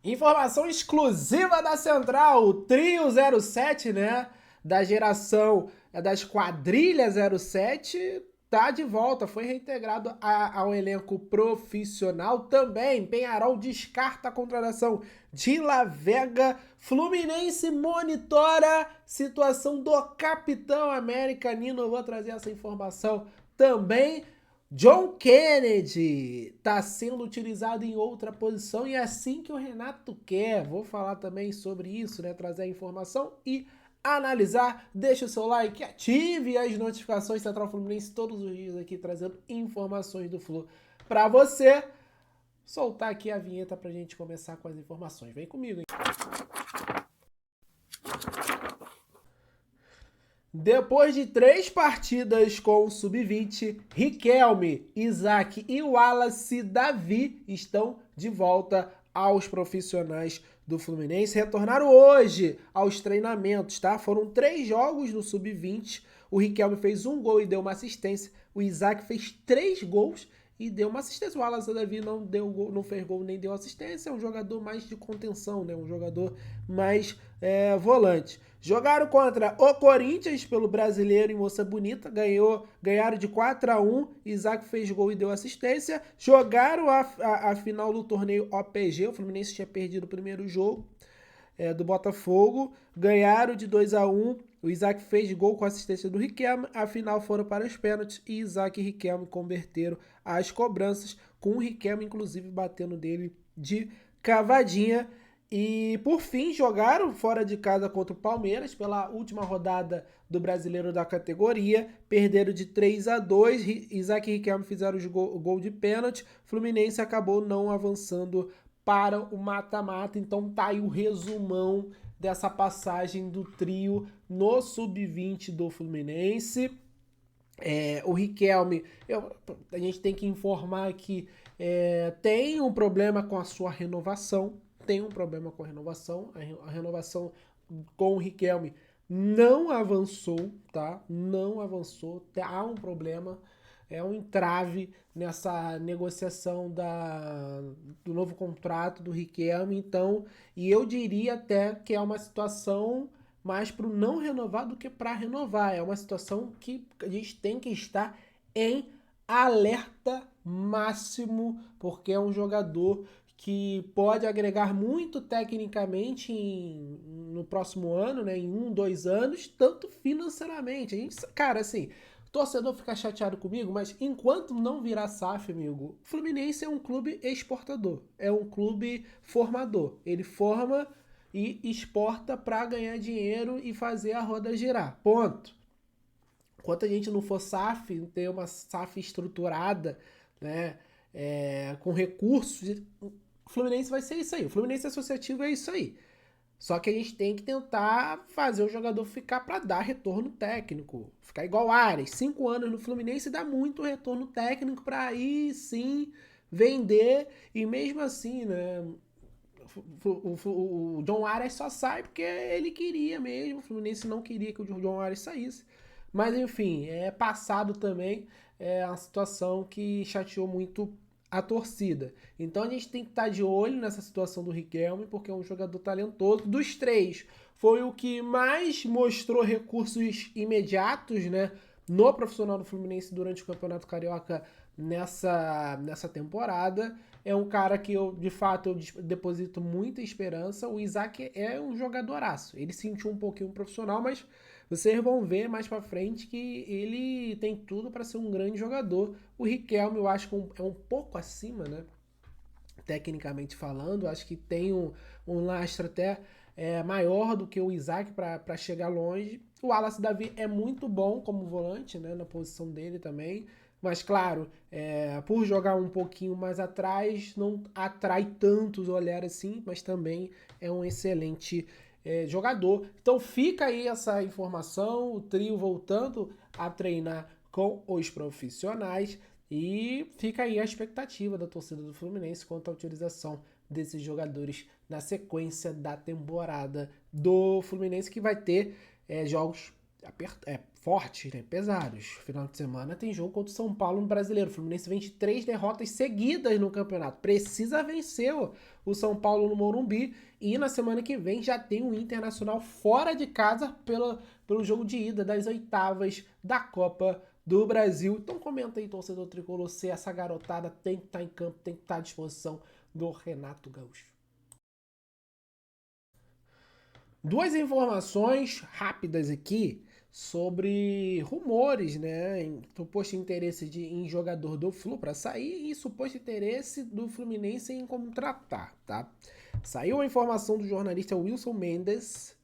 Informação exclusiva da Central, o Trio 07, né? Da geração da Esquadrilha 07, tá de volta, foi reintegrado ao elenco profissional também. Penharol descarta a contratação de La Vega. Fluminense monitora situação do Capitão América Nino. Eu vou trazer essa informação também. John Kennedy está sendo utilizado em outra posição e é assim que o Renato quer. Vou falar também sobre isso, né? Trazer a informação e analisar. Deixa o seu like, ative as notificações Central Fluminense todos os dias aqui trazendo informações do Flu para você. Soltar aqui a vinheta para a gente começar com as informações. Vem comigo, hein? Depois de 3 partidas com o Sub-20, Riquelme, Isaac e Wallace Davi estão de volta aos profissionais do Fluminense. Retornaram hoje aos treinamentos, tá? Foram 3 jogos no Sub-20. O Riquelme fez 1 gol e deu uma assistência. O Isaac fez 3 gols e deu uma assistência. O Wallace Davi não deu gol, não fez gol nem deu assistência. É um jogador mais de contenção, né? Um jogador mais volante. Jogaram contra o Corinthians pelo Brasileiro em Moça Bonita, ganharam de 4-1, Isaac fez gol e deu assistência. Jogaram a final do torneio OPG, o Fluminense tinha perdido o primeiro jogo do Botafogo, ganharam de 2-1, o Isaac fez gol com assistência do Riquelme, a final foram para os pênaltis e Isaac e Riquelme converteram as cobranças, com o Riquelme inclusive batendo dele de cavadinha. E por fim jogaram fora de casa contra o Palmeiras pela última rodada do Brasileiro da categoria, perderam de 3-2, Isaac e Riquelme fizeram o gol de pênalti, Fluminense acabou não avançando para o mata-mata. Então tá aí o resumão dessa passagem do trio no Sub-20 do Fluminense. O Riquelme, a gente tem que informar que tem um problema com a sua renovação, tem um problema com a renovação, a renovação com o Riquelme não avançou, tá? Não avançou, há um problema, é um entrave nessa negociação do novo contrato do Riquelme, então, e eu diria até que é uma situação mais para o não renovar do que para renovar. É uma situação que a gente tem que estar em alerta máximo, porque é um jogador que pode agregar muito tecnicamente no próximo ano, né, em 1, 2 anos, tanto financeiramente. A gente, cara, assim, o torcedor fica chateado comigo, mas enquanto não virar SAF, amigo, o Fluminense é um clube exportador, é um clube formador. Ele forma e exporta para ganhar dinheiro e fazer a roda girar. Ponto. Enquanto a gente não for SAF, ter uma SAF estruturada, né, com recursos, o Fluminense vai ser isso aí. O Fluminense associativo é isso aí. Só que a gente tem que tentar fazer o jogador ficar para dar retorno técnico. Ficar igual o Ares. 5 anos no Fluminense dá muito retorno técnico para aí sim vender. E mesmo assim, né? O John Arias só sai porque ele queria mesmo. O Fluminense não queria que o John Arias saísse. Mas enfim, é passado também. É uma situação que chateou muito a torcida. Então a gente tem que estar de olho nessa situação do Riquelme, porque é um jogador talentoso. Dos 3, foi o que mais mostrou recursos imediatos, né? No profissional do Fluminense durante o Campeonato Carioca nessa temporada. É um cara que eu, de fato, eu deposito muita esperança. O Isaac é um jogadoraço. Ele sentiu um pouquinho profissional, mas vocês vão ver mais pra frente que ele tem tudo para ser um grande jogador. O Riquelme, eu acho que é um pouco acima, né? Tecnicamente falando, acho que tem um lastro até maior do que o Isaac para chegar longe. O Wallace Davi é muito bom como volante, né, na posição dele também. Mas, claro, por jogar um pouquinho mais atrás, não atrai tantos olhares assim, mas também é um excelente jogador. Então fica aí essa informação, o trio voltando a treinar com os profissionais. E fica aí a expectativa da torcida do Fluminense quanto à utilização desses jogadores na sequência da temporada do Fluminense, que vai ter jogos fortes, né? Pesados. Final de semana tem jogo contra o São Paulo no Brasileiro. O Fluminense vem de 3 derrotas seguidas no campeonato. Precisa vencer o São Paulo no Morumbi. E na semana que vem já tem o Internacional fora de casa pelo jogo de ida das oitavas da Copa do Brasil. Então comenta aí, torcedor tricolor, se essa garotada tem que estar em campo, tem que estar à disposição do Renato Gaúcho. Duas informações rápidas aqui sobre rumores, né? Suposto interesse em jogador do Flu para sair e suposto interesse do Fluminense em contratar, tá? Saiu a informação do jornalista Wilson Mendes,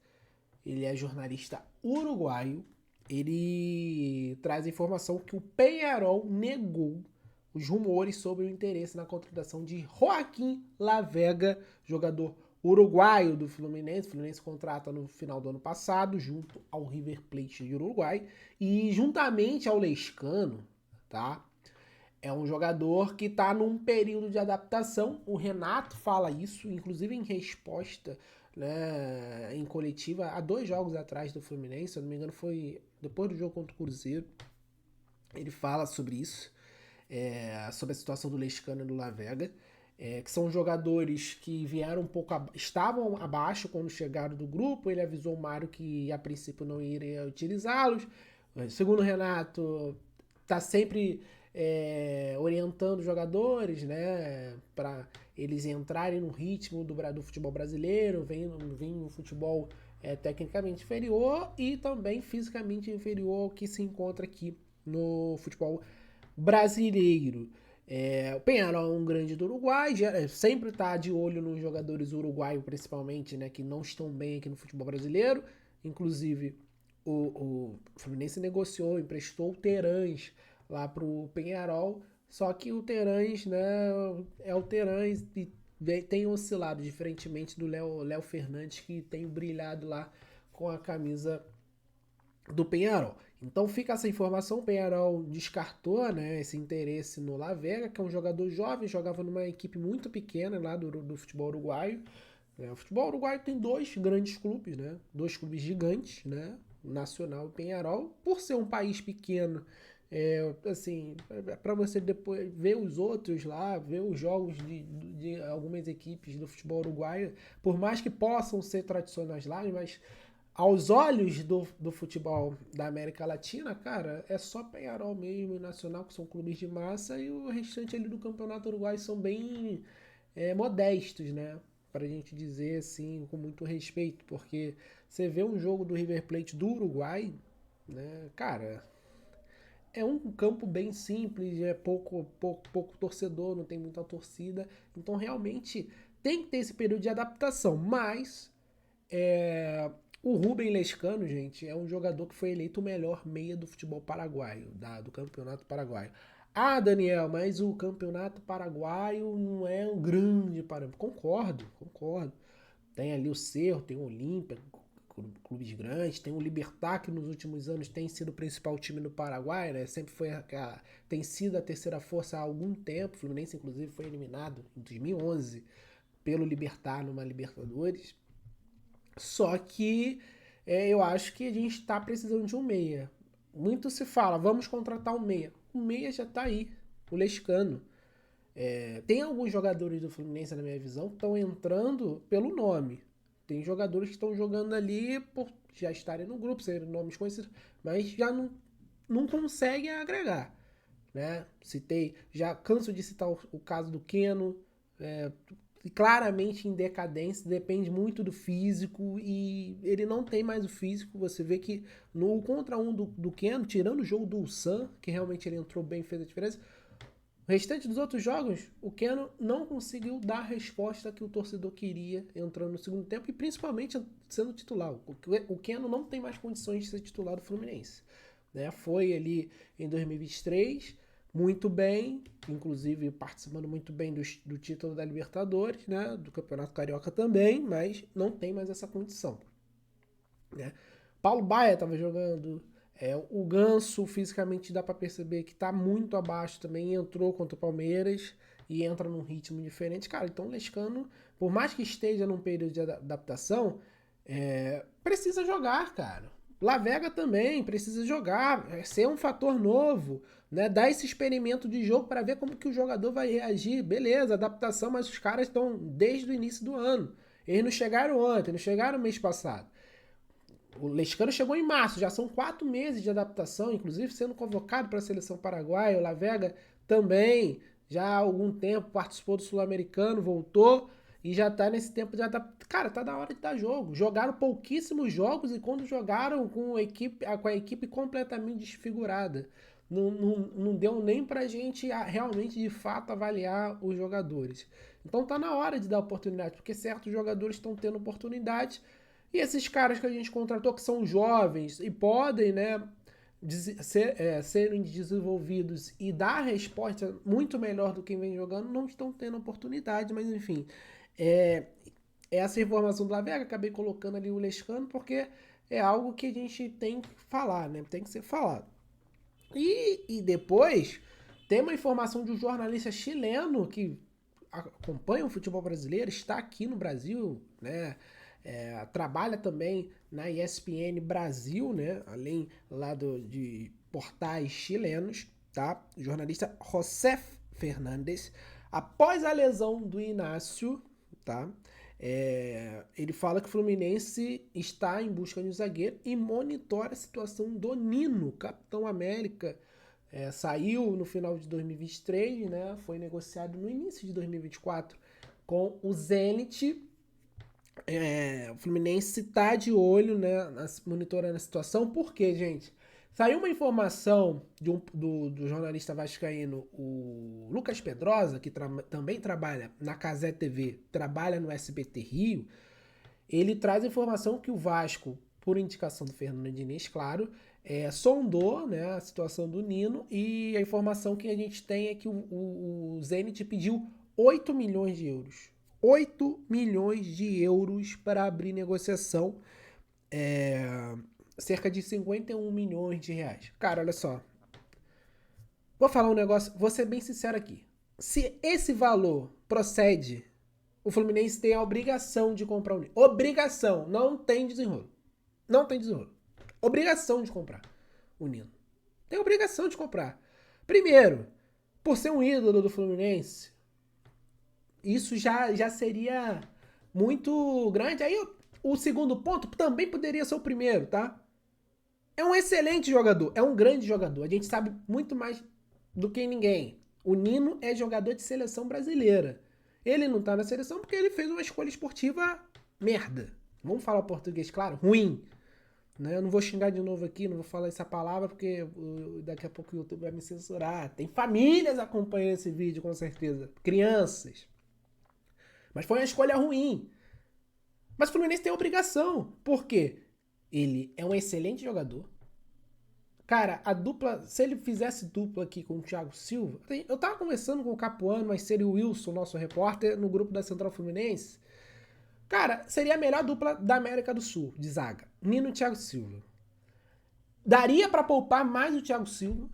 ele é jornalista uruguaio, ele traz a informação que o Peñarol negou os rumores sobre o interesse na contratação de Joaquim Lavega, jogador uruguaio do Fluminense. O Fluminense contrata no final do ano passado, junto ao River Plate de Uruguai, e juntamente ao Lescano, tá? É um jogador que está num período de adaptação. O Renato fala isso, inclusive em resposta, né, em coletiva, há 2 jogos atrás do Fluminense, se eu não me engano foi depois do jogo contra o Cruzeiro. Ele fala sobre isso, sobre a situação do Lescano e do Lavega. Que são jogadores que vieram um pouco estavam abaixo quando chegaram do grupo. Ele avisou o Mário que a princípio não iria utilizá-los. Segundo o Renato, está sempre orientando os jogadores, né, para eles entrarem no ritmo do futebol brasileiro, vem no futebol tecnicamente inferior e também fisicamente inferior ao que se encontra aqui no futebol brasileiro. O Peñarol é um grande do Uruguai, sempre está de olho nos jogadores uruguaios, principalmente, né, que não estão bem aqui no futebol brasileiro. Inclusive, o Fluminense negociou, emprestou o Terãs lá pro Peñarol, só que o Terãs, né, é o Terãs e tem oscilado, diferentemente do Léo Fernandes, que tem brilhado lá com a camisa do Peñarol. Então fica essa informação, o Peñarol descartou, né, esse interesse no Lavega, que é um jogador jovem, jogava numa equipe muito pequena lá do futebol uruguaio. O futebol uruguaio tem 2 grandes clubes, né, 2 clubes gigantes, né, Nacional e Peñarol. Por ser um país pequeno, assim, para você depois ver os outros lá, ver os jogos de algumas equipes do futebol uruguaio, por mais que possam ser tradicionais lá, mas aos olhos do futebol da América Latina, cara, é só Peñarol mesmo e Nacional, que são clubes de massa, e o restante ali do Campeonato Uruguai são bem modestos, né? Pra gente dizer assim, com muito respeito, porque você vê um jogo do River Plate do Uruguai, né, cara, é um campo bem simples, pouco torcedor, não tem muita torcida, então realmente tem que ter esse período de adaptação, mas o Rubem Lescano, gente, é um jogador que foi eleito o melhor meia do futebol paraguaio, do Campeonato Paraguaio. Ah, Daniel, mas o Campeonato Paraguaio não é um grande parâmetro. Concordo. Tem ali o Cerro, tem o Olímpia, clubes grandes, tem o Libertad, que nos últimos anos tem sido o principal time do Paraguai, né? Sempre tem sido a terceira força há algum tempo. O Fluminense, inclusive, foi eliminado em 2011 pelo Libertad numa Libertadores. Só que eu acho que a gente está precisando de um meia. Muito se fala, vamos contratar um meia. O meia já está aí, o Lescano. Tem alguns jogadores do Fluminense, na minha visão, que estão entrando pelo nome. Tem jogadores que estão jogando ali por já estarem no grupo, serem nomes conhecidos, mas já não conseguem agregar. Né? Já canso de citar o caso do Keno, claramente em decadência, depende muito do físico e ele não tem mais o físico. Você vê que no contra um do Keno, tirando o jogo do Ulsan, que realmente ele entrou bem e fez a diferença, o restante dos outros jogos, o Keno não conseguiu dar a resposta que o torcedor queria entrando no segundo tempo e principalmente sendo titular. O Keno não tem mais condições de ser titular do Fluminense. Né? Foi ali em 2023, muito bem, inclusive participando muito bem do título da Libertadores, né? Do Campeonato Carioca também, mas não tem mais essa condição. Né? Paulo Baia estava jogando, o Ganso fisicamente dá para perceber que está muito abaixo também, entrou contra o Palmeiras e entra num ritmo diferente. Cara, então o Lescano, por mais que esteja num período de adaptação, precisa jogar, cara. Lavega também precisa jogar, ser um fator novo, né? Dar esse experimento de jogo para ver como que o jogador vai reagir. Beleza, adaptação, mas os caras estão desde o início do ano. Eles não chegaram ontem, não chegaram mês passado. O Lescano chegou em março, já são 4 meses de adaptação, inclusive sendo convocado para a seleção paraguaia. O Lavega também, já há algum tempo, participou do Sul-Americano, voltou e já tá nesse tempo de adaptação. Cara, tá na hora de dar jogo. Jogaram pouquíssimos jogos e quando jogaram com a equipe completamente desfigurada. Não deu nem pra gente realmente, de fato, avaliar os jogadores. Então tá na hora de dar oportunidade, porque certos jogadores estão tendo oportunidade e esses caras que a gente contratou, que são jovens e podem, né, serem desenvolvidos e dar resposta muito melhor do que quem vem jogando, não estão tendo oportunidade, mas enfim. Essa informação do Lavega, acabei colocando ali o Lescano, porque é algo que a gente tem que falar, né? Tem que ser falado. E depois tem uma informação de um jornalista chileno que acompanha o futebol brasileiro, está aqui no Brasil, né? Trabalha também na ESPN Brasil, né? Além lá de portais chilenos, tá? O jornalista José Fernandes, após a lesão do Inácio, tá? Ele fala que o Fluminense está em busca de um zagueiro e monitora a situação do Nino, Capitão América. Saiu no final de 2023, né? Foi negociado no início de 2024 com o Zenit. O Fluminense está de olho, né, monitorando a situação. Por quê, gente? Saiu uma informação do jornalista vascaíno, o Lucas Pedrosa, que também trabalha na Cazé TV, trabalha no SBT Rio. Ele traz a informação que o Vasco, por indicação do Fernando Diniz, claro, sondou, né, a situação do Nino, e a informação que a gente tem é que o Zenit pediu 8 milhões de euros. 8 milhões de euros para abrir negociação, cerca de 51 milhões de reais. Cara, olha só. Vou falar um negócio, vou ser bem sincero aqui. Se esse valor procede, o Fluminense tem a obrigação de comprar o Nino. Obrigação, não tem desenrolo. Não tem desenrolo. Obrigação de comprar o Nino. Tem obrigação de comprar. Primeiro, por ser um ídolo do Fluminense, isso já seria muito grande. Aí o segundo ponto também poderia ser o primeiro, tá? É um excelente jogador, é um grande jogador. A gente sabe muito mais do que ninguém. O Nino é jogador de seleção brasileira. Ele não tá na seleção porque ele fez uma escolha esportiva merda. Vamos falar português, claro, ruim. Né? Eu não vou xingar de novo aqui, não vou falar essa palavra porque daqui a pouco o YouTube vai me censurar. Tem famílias acompanhando esse vídeo, com certeza. Crianças. Mas foi uma escolha ruim. Mas o Fluminense tem obrigação. Por quê? Ele é um excelente jogador. Cara, a dupla, se ele fizesse dupla aqui com o Thiago Silva, eu tava conversando com o Capuano, mas seria o Wilson, nosso repórter, no grupo da Central Fluminense. Cara, seria a melhor dupla da América do Sul, de zaga. Nino e Thiago Silva. Daria pra poupar mais o Thiago Silva.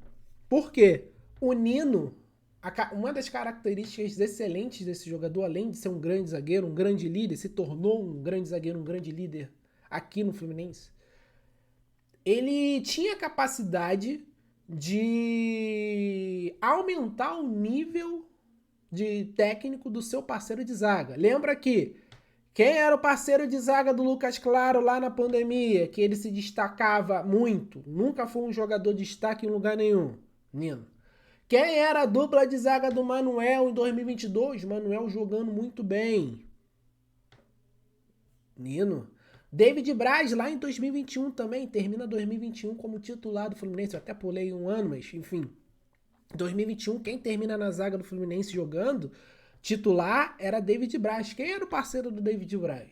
Por quê? O Nino, uma das características excelentes desse jogador, além de ser um grande zagueiro, um grande líder, se tornou um grande zagueiro, um grande líder aqui no Fluminense, ele tinha capacidade de aumentar o nível de técnico do seu parceiro de zaga. Lembra que quem era o parceiro de zaga do Lucas Claro lá na pandemia, que ele se destacava muito, nunca foi um jogador de destaque em lugar nenhum? Nino. Quem era a dupla de zaga do Manuel em 2022? Manuel jogando muito bem. Nino. David Braz lá em 2021 também, termina 2021 como titular do Fluminense. Eu até pulei um ano, mas enfim. 2021, quem termina na zaga do Fluminense jogando, titular, era David Braz. Quem era o parceiro do David Braz?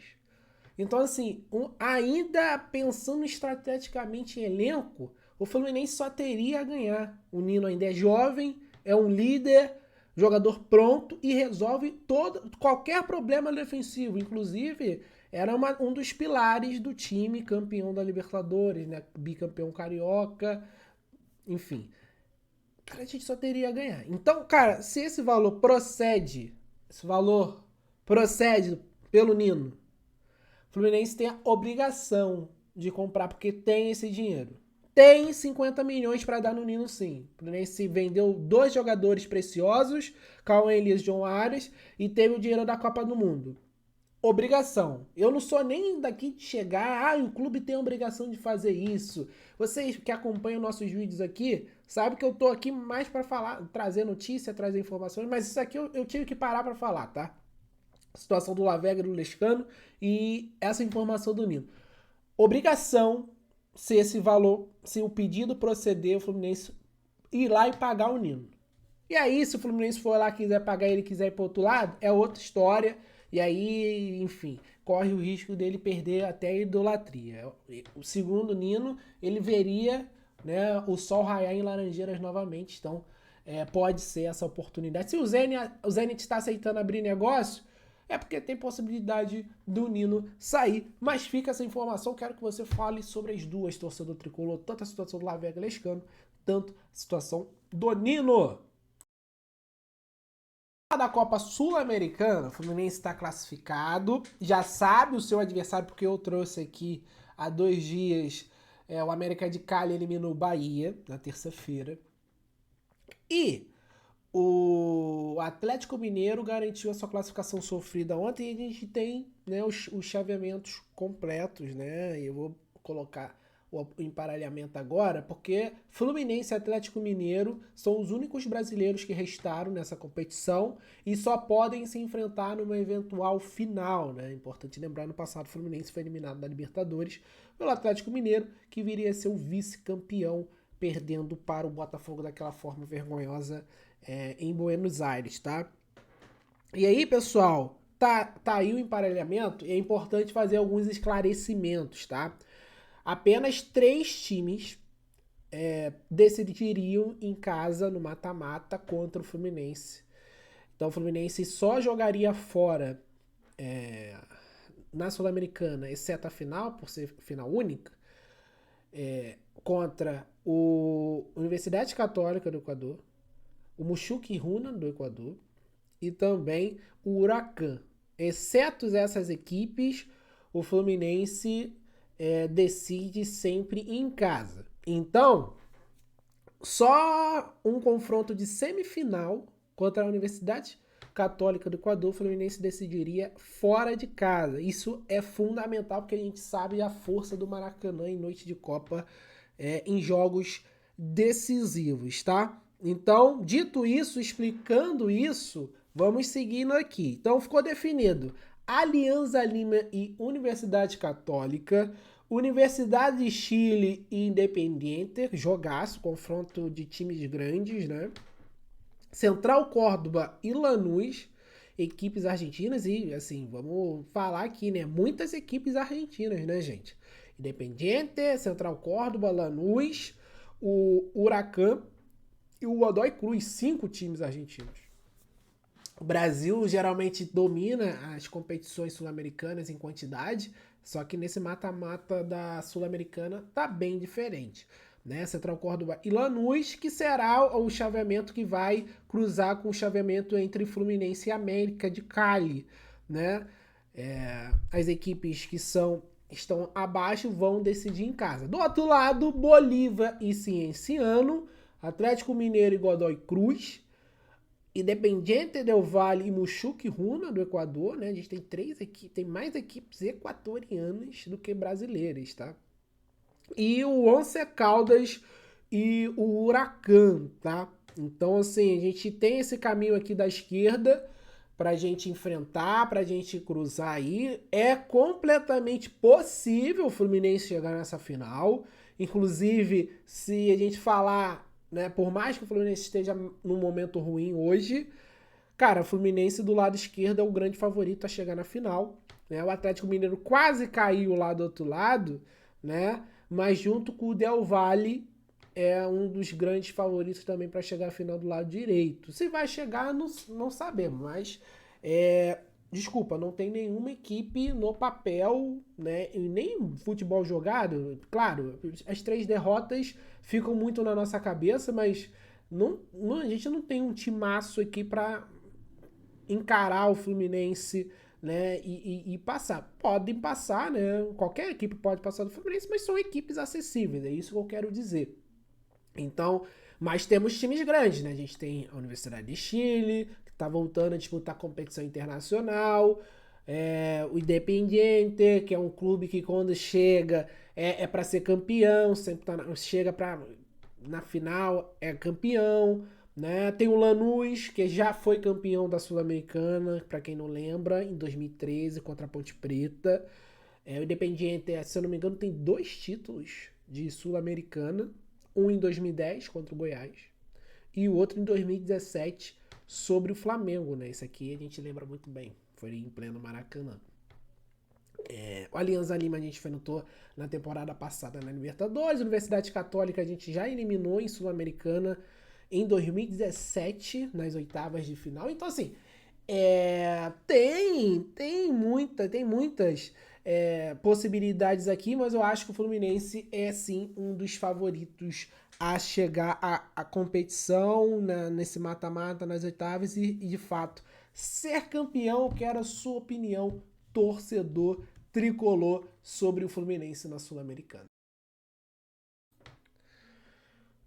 Então, assim, ainda pensando estrategicamente em elenco, o Fluminense só teria a ganhar. O Nino ainda é jovem, é um líder, jogador pronto e resolve qualquer problema defensivo. Inclusive, era um dos pilares do time campeão da Libertadores, né? Bicampeão carioca, enfim. Cara, a gente só teria a ganhar. Então, cara, se esse valor procede pelo Nino, o Fluminense tem a obrigação de comprar porque tem esse dinheiro. Tem 50 milhões para dar no Nino, sim. O Fluminense vendeu 2 jogadores preciosos, Cauã Elias e John Arias, e teve o dinheiro da Copa do Mundo. Obrigação. Eu não sou nem daqui de chegar, o clube tem a obrigação de fazer isso. Vocês que acompanham nossos vídeos aqui, sabem que eu tô aqui mais para falar, trazer notícia, trazer informações, mas isso aqui eu tive que parar para falar, tá? A situação do Lavega, do Lescano e essa informação do Nino. Obrigação, se esse valor, se o pedido proceder, o Fluminense ir lá e pagar o Nino. E aí, se o Fluminense for lá, quiser pagar ele, quiser ir pro outro lado, é outra história. E aí, enfim, corre o risco dele perder até a idolatria. O segundo Nino, ele veria, né, o sol raiar em Laranjeiras novamente. Então, pode ser essa oportunidade. Se o Zenit está aceitando abrir negócio, é porque tem possibilidade do Nino sair. Mas fica essa informação, quero que você fale sobre as duas, torcedor tricolor, tanto a situação do Lavega Lescano, tanto a situação do Nino. Da Copa Sul-Americana, o Fluminense está classificado, já sabe o seu adversário, porque eu trouxe aqui há 2 dias, o América de Cali eliminou o Bahia na terça-feira. E o Atlético Mineiro garantiu a sua classificação sofrida ontem e a gente tem, né, os chaveamentos completos, né? Eu vou colocar o emparelhamento agora, porque Fluminense e Atlético Mineiro são os únicos brasileiros que restaram nessa competição e só podem se enfrentar numa eventual final, né? Importante lembrar, no passado o Fluminense foi eliminado da Libertadores pelo Atlético Mineiro, que viria a ser o vice-campeão, perdendo para o Botafogo daquela forma vergonhosa em Buenos Aires, tá? E aí, pessoal, tá aí o emparelhamento e é importante fazer alguns esclarecimentos, tá? Apenas 3 times decidiriam em casa no mata-mata contra o Fluminense. Então o Fluminense só jogaria fora na Sul-Americana, exceto a final, por ser final única, contra o Universidade Católica do Equador, o Mushuc Runa do Equador e também o Huracan. Exceto essas equipes, o Fluminense decide sempre em casa. Então, só um confronto de semifinal contra a Universidade Católica do Equador, o Fluminense decidiria fora de casa. Isso é fundamental porque a gente sabe a força do Maracanã em noite de Copa em jogos decisivos, tá? Então, dito isso, explicando isso, vamos seguindo aqui. Então, ficou definido Alianza Lima e Universidade Católica, Universidade de Chile e Independiente, jogaço, confronto de times grandes, né? Central Córdoba e Lanús, equipes argentinas e, assim, vamos falar aqui, né? Muitas equipes argentinas, né, gente? Independiente, Central Córdoba, Lanús, o Huracan e o Godoy Cruz, 5 times argentinos. O Brasil geralmente domina as competições sul-americanas em quantidade, só que nesse mata-mata da Sul-Americana tá bem diferente, né? Central Córdoba e Lanús, que será o chaveamento que vai cruzar com o chaveamento entre Fluminense e América de Cali, né? As equipes que estão abaixo vão decidir em casa. Do outro lado, Bolívar e Cienciano, Atlético Mineiro e Godoy Cruz, Independiente del Valle e Mushuc Runa do Equador, né? A gente tem mais equipes equatorianas do que brasileiras, tá? E o Once Caldas e o Huracan, tá? Então, assim, a gente tem esse caminho aqui da esquerda pra gente enfrentar, pra gente cruzar aí. É completamente possível o Fluminense chegar nessa final. Inclusive, se a gente falar, né, por mais que o Fluminense esteja num momento ruim hoje, cara, o Fluminense do lado esquerdo é o grande favorito a chegar na final, né? O Atlético Mineiro quase caiu lá do outro lado, né? Mas junto com o Del Valle é um dos grandes favoritos também para chegar à final do lado direito. Se vai chegar, não sabemos, mas desculpa, não tem nenhuma equipe no papel, né? E nem futebol jogado. Claro, as 3 derrotas ficam muito na nossa cabeça, mas a gente não tem um timaço aqui para encarar o Fluminense né, e passar. Podem passar, né? Qualquer equipe pode passar do Fluminense, mas são equipes acessíveis, é isso que eu quero dizer. Então, mas temos times grandes, né? A gente tem a Universidade de Chile, que está voltando a disputar competição internacional, o Independiente, que é um clube que quando chega é para ser campeão, sempre chega na final, é campeão, né? Tem o Lanús, que já foi campeão da Sul-Americana, para quem não lembra, em 2013 contra a Ponte Preta. O Independiente, se eu não me engano, tem 2 títulos de Sul-Americana, um em 2010 contra o Goiás e o outro em 2017 sobre o Flamengo, né? Esse aqui a gente lembra muito bem, foi em pleno Maracanã. O Alianza Lima a gente enfrentou na temporada passada na Libertadores. A Universidade Católica a gente já eliminou em Sul-Americana em 2017, nas oitavas de final. Então, assim, tem muitas possibilidades aqui, mas eu acho que o Fluminense é sim um dos favoritos a chegar à competição, nesse mata-mata, nas oitavas e, de fato, ser campeão. Eu quero a sua opinião, torcedor tricolor, sobre o Fluminense na Sul-Americana.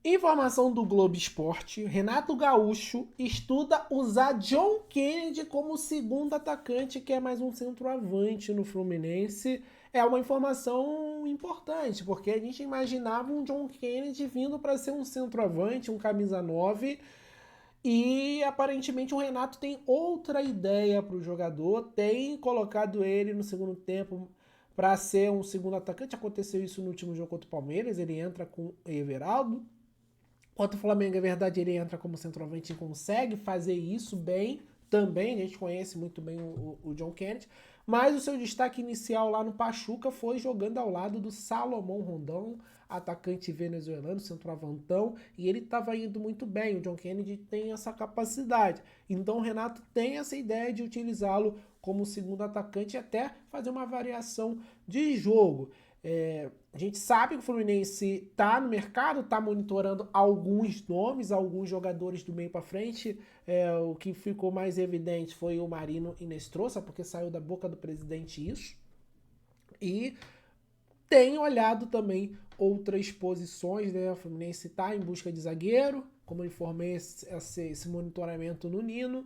Informação do Globo Esporte: Renato Gaúcho estuda usar John Kennedy como segundo atacante, que é mais um centroavante no Fluminense. É uma informação importante, porque a gente imaginava um John Kennedy vindo para ser um centroavante, um camisa 9, e aparentemente o Renato tem outra ideia para o jogador, tem colocado ele no segundo tempo para ser um segundo atacante. Aconteceu isso no último jogo contra o Palmeiras, ele entra com o Everaldo. Contra o Flamengo, é verdade, ele entra como centroavante e consegue fazer isso bem também. A gente conhece muito bem o John Kennedy. Mas o seu destaque inicial lá no Pachuca foi jogando ao lado do Salomão Rondão, atacante venezuelano, centroavantão, e ele estava indo muito bem. O John Kennedy tem essa capacidade. Então o Renato tem essa ideia de utilizá-lo como segundo atacante e até fazer uma variação de jogo. A gente sabe que o Fluminense está no mercado, está monitorando alguns nomes, alguns jogadores do meio para frente. O que ficou mais evidente foi o Marino Inestrosa, porque saiu da boca do presidente isso. E tem olhado também outras posições, né? O Fluminense está em busca de zagueiro, como eu informei esse monitoramento no Nino.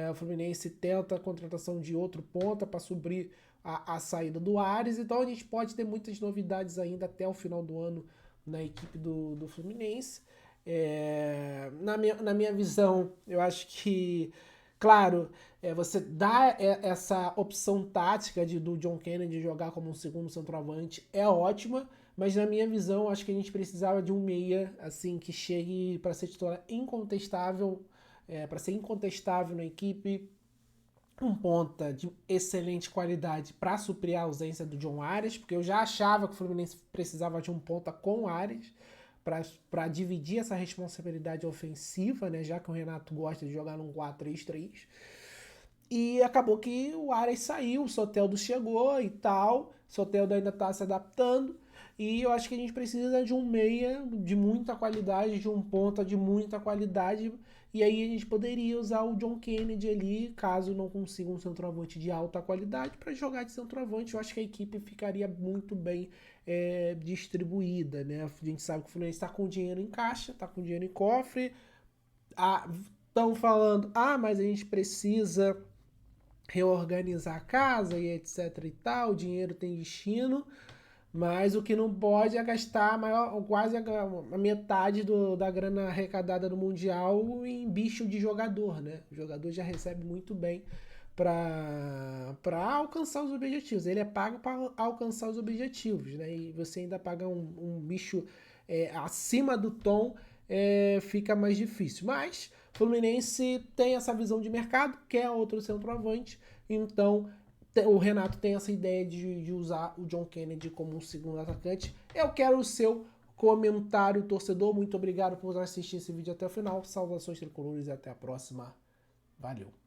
O Fluminense tenta a contratação de outro ponta para suprir a saída do Ares. Então a gente pode ter muitas novidades ainda até o final do ano na equipe do Fluminense. Na minha visão, eu acho que, claro, você dá essa opção tática do John Kennedy jogar como um segundo centroavante é ótima, mas na minha visão, acho que a gente precisava de um meia assim que chegue para ser titular incontestável, para ser incontestável na equipe, um ponta de excelente qualidade para suprir a ausência do John Arias, porque eu já achava que o Fluminense precisava de um ponta com Arias para dividir essa responsabilidade ofensiva, né, já que o Renato gosta de jogar num 4-3-3. E acabou que o Arias saiu, o Soteldo chegou e tal, o Soteldo ainda está se adaptando. E eu acho que a gente precisa de um meia de muita qualidade, de um ponta de muita qualidade. E aí a gente poderia usar o John Kennedy ali, caso não consiga um centroavante de alta qualidade, para jogar de centroavante. Eu acho que a equipe ficaria muito bem distribuída, né? A gente sabe que o Fluminense está com dinheiro em caixa, está com dinheiro em cofre. Estão falando, mas a gente precisa reorganizar a casa e etc e tal, o dinheiro tem destino. Mas o que não pode é gastar quase a metade da grana arrecadada no Mundial em bicho de jogador, né? O jogador já recebe muito bem para alcançar os objetivos. Ele é pago para alcançar os objetivos, né? E você ainda pagar um bicho acima do tom, fica mais difícil. Mas o Fluminense tem essa visão de mercado, quer outro centroavante, então o Renato tem essa ideia de usar o John Kennedy como um segundo atacante. Eu quero o seu comentário, torcedor. Muito obrigado por assistir esse vídeo até o final. Saudações tricolores e até a próxima. Valeu!